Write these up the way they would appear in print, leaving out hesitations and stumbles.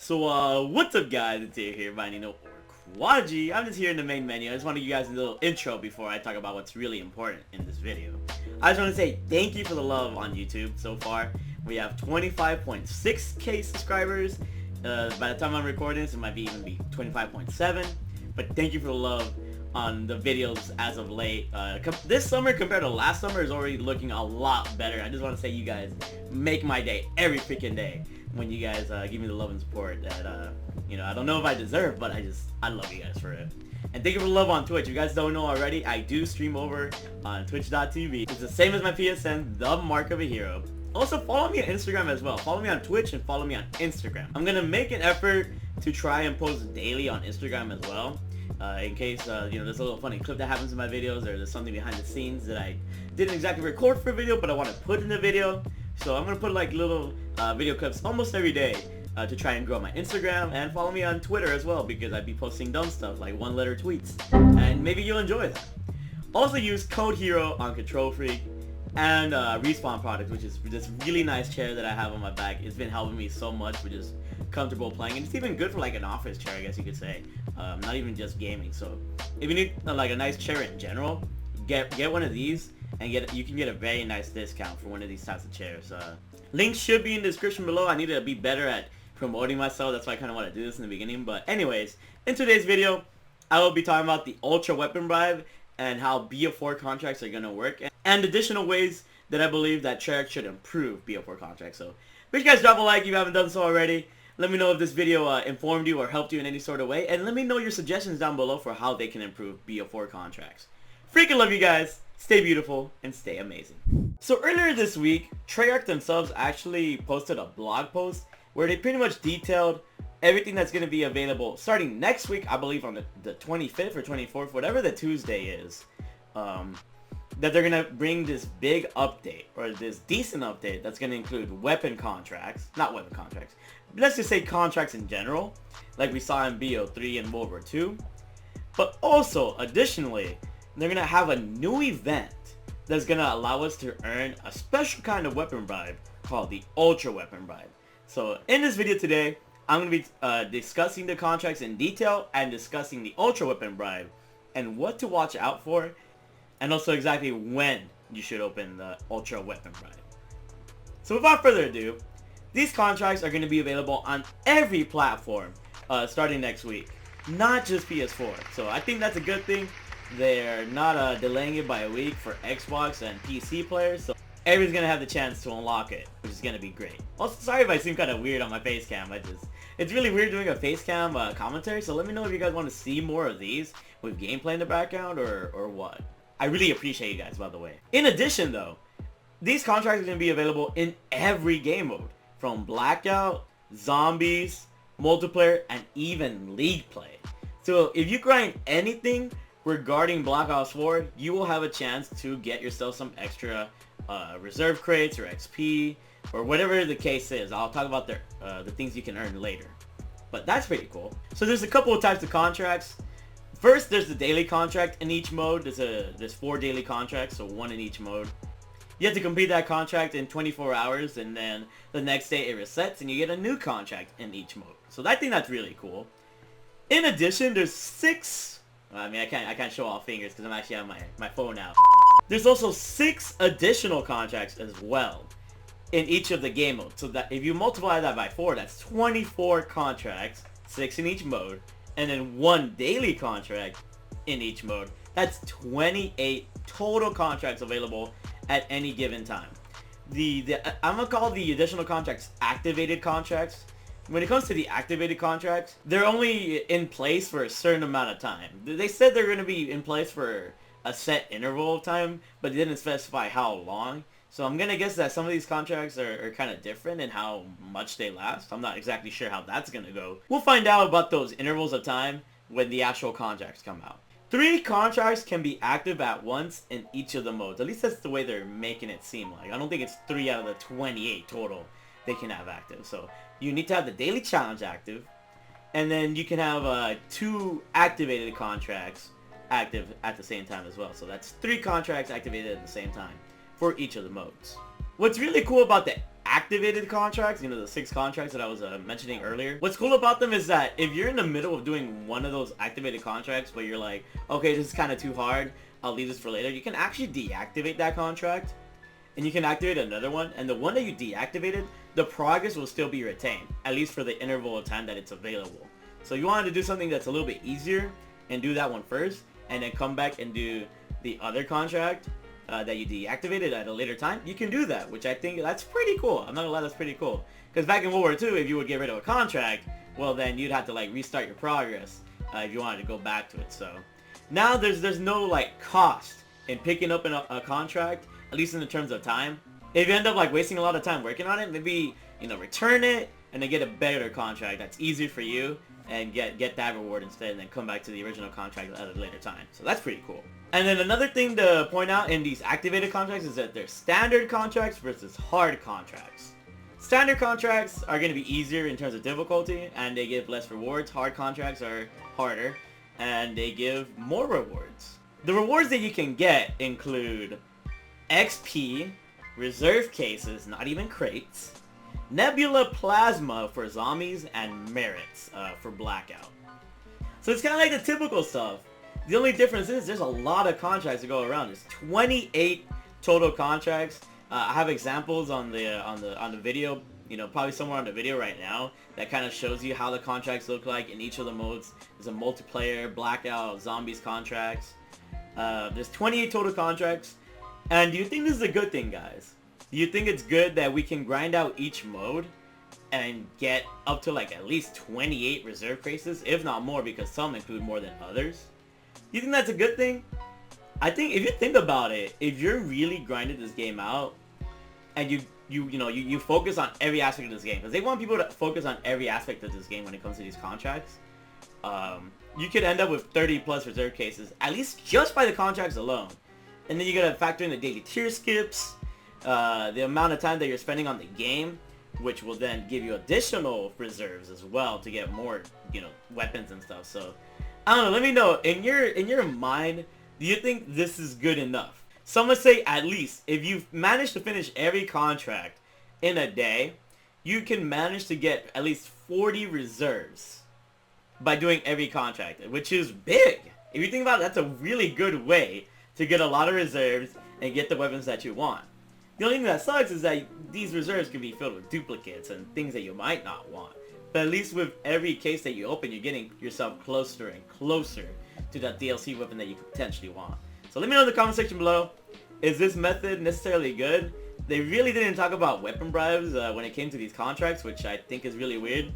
What's up guys, it's here, Vinino or Quadgy. I'm just here in the main menu. I just want to give you guys a little intro before I talk about what's really important in this video. I just want to say thank you for the love on YouTube so far. We have 25.6k subscribers. By the time I'm recording this, it might even be 25.7. But thank you for the love on the videos as of late. This summer compared to last summer is already looking a lot better. I just want to say you guys make my day every freaking day when you guys give me the love and support that I don't know if I deserve, but I love you guys for it. And thank you for the love on Twitch. If you guys don't know already, I do stream over on twitch.tv. It's the same as my PSN, The Mark of a Hero. Also follow me on Instagram as well. Follow me on Twitch and follow me on Instagram. I'm gonna make an effort to try and post daily on Instagram as well. In case there's a little funny clip that happens in my videos, or there's something behind the scenes that I didn't exactly record for a video but I want to put in a video. So I'm gonna put like little video clips almost every day to try and grow my Instagram, and follow me on Twitter as well, because I'd be posting dumb stuff like one-letter tweets, and maybe you'll enjoy that. Also use code HERO on Control Freak and Respawn Products, which is this really nice chair that I have on my back. It's been helping me so much with just comfortable playing, and it's even good for like an office chair, I guess you could say. Not even just gaming. So if you need like a nice chair in general, get one of these, and you can get a very nice discount for one of these types of chairs. Links should be in the description below. I need to be better at promoting myself. That's why I kind of want to do this in the beginning. But anyways, in today's video, I will be talking about the Ultra Weapon Bribe and how BO4 contracts are going to work, and additional ways that I believe that Treyarch should improve BO4 contracts. So make sure you guys drop a like if you haven't done so already. Let me know if this video informed you or helped you in any sort of way, and let me know your suggestions down below for how they can improve BO4 contracts. Freaking love you guys. Stay beautiful and stay amazing. So earlier this week, Treyarch themselves actually posted a blog post where they pretty much detailed everything that's going to be available starting next week, I believe on the 25th or 24th, whatever the Tuesday is, that they're going to bring this big update, or this decent update, that's going to include weapon contracts, not weapon contracts, let's just say contracts in general, like we saw in BO3 and World War II. But also, additionally, they're going to have a new event that's going to allow us to earn a special kind of weapon bribe called the Ultra Weapon Bribe. So in this video today, I'm going to be discussing the contracts in detail and discussing the Ultra Weapon Bribe and what to watch out for, and also exactly when you should open the Ultra Weapon Bribe. So without further ado, these contracts are going to be available on every platform starting next week, not just PS4. So I think that's a good thing. They're not delaying it by a week for Xbox and PC players, so everyone's going to have the chance to unlock it, which is going to be great. Also, sorry if I seem kind of weird on my face cam. It's really weird doing a face cam commentary, so let me know if you guys want to see more of these with gameplay in the background or what. I really appreciate you guys, by the way. In addition, though, these contracts are going to be available in every game mode, from Blackout, Zombies, Multiplayer, and even League Play. So if you grind anything regarding Black Ops 4, you will have a chance to get yourself some extra reserve crates or XP or whatever the case is. I'll talk about the things you can earn later. But that's pretty cool. So there's a couple of types of contracts. First, there's the daily contract in each mode. There's 4 daily contracts, so 1 in each mode. You have to complete that contract in 24 hours, and then the next day it resets and you get a new contract in each mode. So I think that's really cool. In addition, there's 6... I mean, I can't show all fingers because I'm actually on my phone now. There's also 6 additional contracts as well in each of the game modes. So that if you multiply that by 4, that's 24 contracts, 6 in each mode, and then 1 daily contract in each mode. That's 28 total contracts available at any given time. I'm gonna call the additional contracts activated contracts. When it comes to the activated contracts, they're only in place for a certain amount of time. They said they're going to be in place for a set interval of time, but they didn't specify how long. So I'm going to guess that some of these contracts are kind of different in how much they last. I'm not exactly sure how that's going to go. We'll find out about those intervals of time when the actual contracts come out. 3 contracts can be active at once in each of the modes. At least that's the way they're making it seem like. I don't think it's 3 out of the 28 total they can have active. So you need to have the daily challenge active, and then you can have 2 activated contracts active at the same time as well. So that's 3 contracts activated at the same time for each of the modes. What's really cool about the activated contracts, you know, the 6 contracts that I was mentioning earlier. What's cool about them is that if you're in the middle of doing one of those activated contracts, but you're like, okay, this is kind of too hard, I'll leave this for later, you can actually deactivate that contract, and you can activate another one, and the one that you deactivated, the progress will still be retained, at least for the interval of time that it's available. So you wanted to do something that's a little bit easier, and do that one first, and then come back and do the other contract that you deactivated at a later time, you can do that, which I think that's pretty cool. I'm not gonna lie, that's pretty cool. Because back in World War II, if you would get rid of a contract, well then you'd have to like restart your progress if you wanted to go back to it. So now there's no like cost in picking up a contract, at least in the terms of time. If you end up like wasting a lot of time working on it, maybe, you know, return it and then get a better contract that's easier for you and get that reward instead, and then come back to the original contract at a later time. So that's pretty cool. And then another thing to point out in these activated contracts is that there's standard contracts versus hard contracts. Standard contracts are going to be easier in terms of difficulty, and they give less rewards. Hard contracts are harder, and they give more rewards. The rewards that you can get include XP, reserve cases, not even crates, Nebula Plasma for zombies, and merits for blackout. So it's kind of like the typical stuff. The only difference is there's a lot of contracts to go around. There's 28 total contracts. I have examples on the video, you know, probably somewhere on the video right now, that kind of shows you how the contracts look like in each of the modes. There's a multiplayer, blackout, zombies contracts. There's 28 total contracts. And do you think this is a good thing, guys? Do you think it's good that we can grind out each mode and get up to like at least 28 reserve cases, if not more, because some include more than others? You think that's a good thing? I think if you think about it, if you're really grinding this game out and you focus on every aspect of this game, because they want people to focus on every aspect of this game when it comes to these contracts, you could end up with 30 plus reserve cases, at least just by the contracts alone. And then you gotta factor in the daily tier skips, the amount of time that you're spending on the game, which will then give you additional reserves as well to get more, you know, weapons and stuff. So I don't know, let me know, in your mind, do you think this is good enough? Some would say at least, if you've managed to finish every contract in a day, you can manage to get at least 40 reserves by doing every contract, which is big. If you think about it, that's a really good way to get a lot of reserves and get the weapons that you want. The only thing that sucks is that these reserves can be filled with duplicates and things that you might not want. But at least with every case that you open, you're getting yourself closer and closer to that DLC weapon that you could potentially want. So let me know in the comment section below, is this method necessarily good? They really didn't talk about weapon bribes when it came to these contracts, which I think is really weird.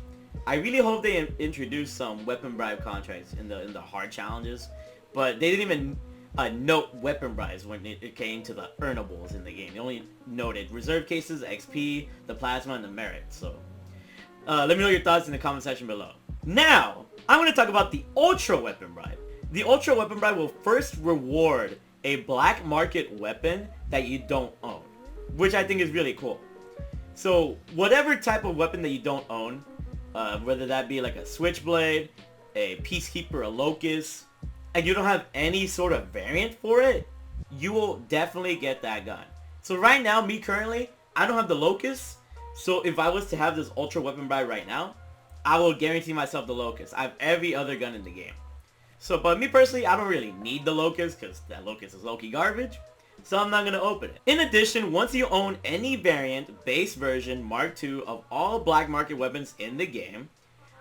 I really hope they introduce some weapon bribe contracts in the hard challenges, but they didn't even note weapon bribes when it came to the earnables in the game. They only noted reserve cases, XP, the plasma, and the merit. So let me know your thoughts in the comment section below. Now, I'm going to talk about the Ultra Weapon Bribe. The Ultra Weapon Bribe will first reward a black market weapon that you don't own, which I think is really cool. So whatever type of weapon that you don't own, whether that be like a Switchblade, a Peacekeeper, a Locus, and you don't have any sort of variant for it, you will definitely get that gun. So right now, me currently, I don't have the Locus. So if I was to have this Ultra Weapon Bribe right now, I will guarantee myself the Locus. I have every other gun in the game. So, but me personally, I don't really need the Locus because that Locus is low-key garbage. So I'm not going to open it. In addition, once you own any variant, base version, Mark II of all black market weapons in the game,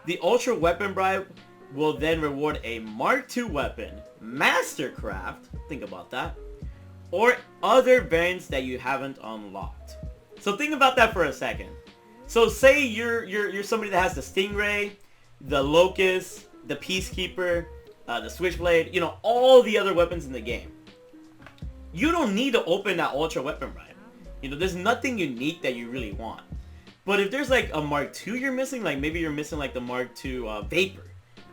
the Ultra Weapon Bribe will then reward a Mark II weapon, Mastercraft, think about that, or other variants that you haven't unlocked. So think about that for a second. So say you're somebody that has the Stingray, the Locus, the Peacekeeper, the Switchblade, you know, all the other weapons in the game. You don't need to open that Ultra Weapon Bribe. You know, there's nothing unique that you really want. But if there's like a Mark II you're missing, like maybe you're missing like the Mark II Vapor.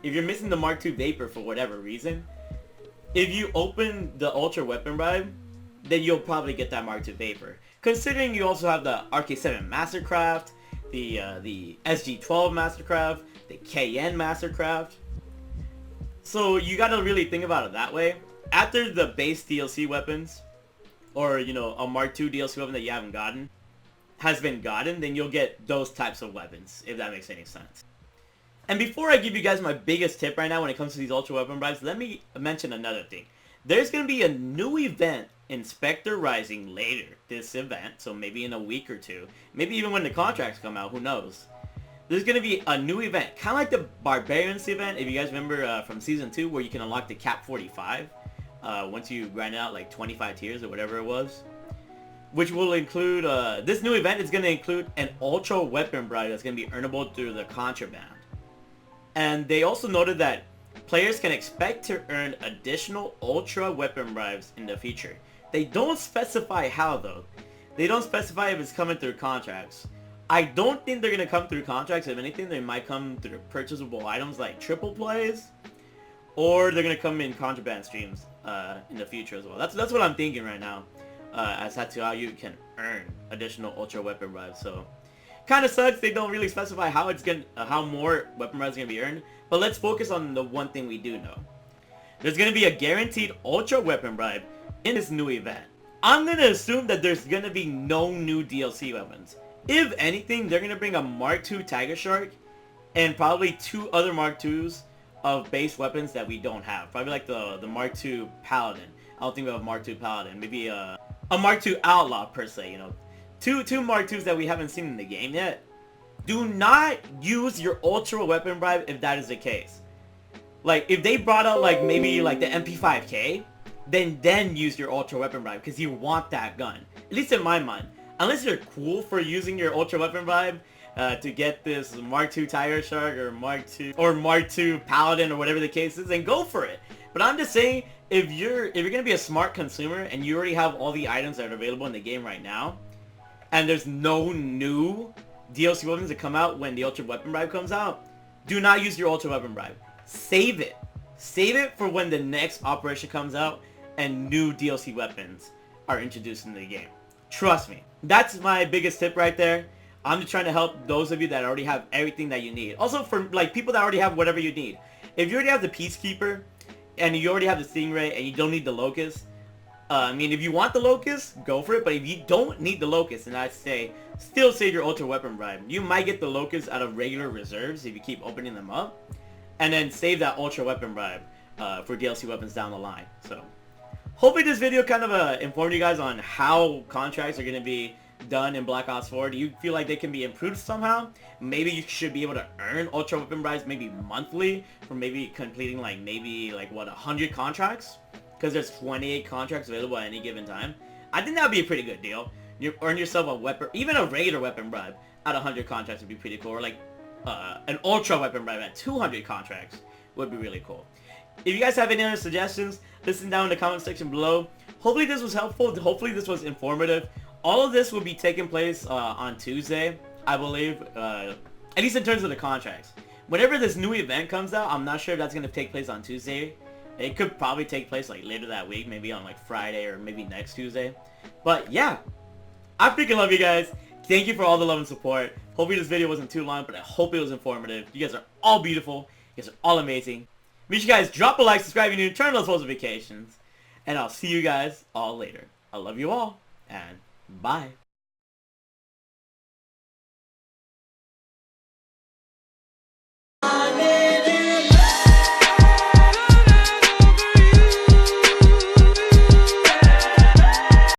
If you're missing the Mark II Vapor for whatever reason, if you open the Ultra Weapon Bribe, then you'll probably get that Mark II Vapor. Considering you also have the RK7 Mastercraft, the SG12 Mastercraft, the KN Mastercraft. So you gotta really think about it that way. After the base DLC weapons, or you know, a Mark II DLC weapon that you haven't gotten, has been gotten, then you'll get those types of weapons, if that makes any sense. And before I give you guys my biggest tip right now when it comes to these Ultra Weapon Bribes, let me mention another thing. There's going to be a new event in Spectre Rising later this event, so maybe in a week or two. Maybe even when the contracts come out, who knows. There's going to be a new event, kind of like the Barbarians event, if you guys remember from Season 2, where you can unlock the Cap 45 once you grind out like 25 tiers or whatever it was. Which will include, this new event is going to include an Ultra Weapon Bribe that's going to be earnable through the contraband. And they also noted that players can expect to earn additional Ultra Weapon Bribes in the future. They don't specify how though. They don't specify if it's coming through contracts. I don't think they're going to come through contracts. If anything, they might come through purchasable items like triple plays. Or they're going to come in contraband streams in the future as well. That's what I'm thinking right now. As to how you can earn additional Ultra Weapon Bribes. So, kind of sucks they don't really specify how it's gonna, how more Weapon Bribes are going to be earned. But let's focus on the one thing we do know. There's going to be a guaranteed Ultra Weapon Bribe in this new event. I'm going to assume that there's going to be no new DLC weapons. If anything, they're going to bring a Mark II Tiger Shark and probably 2 other Mark IIs of base weapons that we don't have. Probably like the Mark II Paladin. I don't think we have a Mark II Paladin. Maybe a Mark II Outlaw per se, you know. Two Mark IIs that we haven't seen in the game yet. Do not use your Ultra Weapon Bribe if that is the case. Like, if they brought out like maybe like the MP5K, then use your Ultra Weapon Bribe because you want that gun. At least in my mind. Unless you're cool for using your Ultra Weapon Bribe to get this Mark II Tiger Shark or Mark II Paladin or whatever the case is, then go for it. But I'm just saying, if you're gonna be a smart consumer and you already have all the items that are available in the game right now, and there's no new DLC weapons that come out when the Ultra Weapon Bribe comes out, do not use your Ultra Weapon Bribe. Save it. Save it for when the next operation comes out and new DLC weapons are introduced into the game. Trust me. That's my biggest tip right there. I'm just trying to help those of you that already have everything that you need. Also for like people that already have whatever you need. If you already have the Peacekeeper and you already have the Stingray and you don't need the Locus, I mean, if you want the Locus, go for it. But if you don't need the Locus, then I'd say still save your Ultra Weapon Bribe. You might get the Locus out of regular reserves if you keep opening them up. And then save that Ultra Weapon Bribe for DLC weapons down the line. So, hopefully this video kind of informed you guys on how contracts are going to be done in Black Ops 4. Do you feel like they can be improved somehow? Maybe you should be able to earn Ultra Weapon Bribes maybe monthly for maybe completing like what, 100 contracts? Because there's 28 contracts available at any given time. I think that would be a pretty good deal. You earn yourself a weapon, even a regular weapon bribe at 100 contracts would be pretty cool. Or like an Ultra Weapon Bribe at 200 contracts would be really cool. If you guys have any other suggestions, listen down in the comment section below. Hopefully this was helpful. Hopefully this was informative. All of this will be taking place on Tuesday, I believe, at least in terms of the contracts. Whenever this new event comes out, I'm not sure if that's going to take place on Tuesday. It could probably take place like later that week, maybe on like Friday or maybe next Tuesday. But yeah, I freaking love you guys. Thank you for all the love and support. Hopefully this video wasn't too long, but I hope it was informative. You guys are all beautiful. You guys are all amazing. Make sure you guys drop a like, subscribe if you're new, turn on those notifications, and I'll see you guys all later. I love you all, and bye.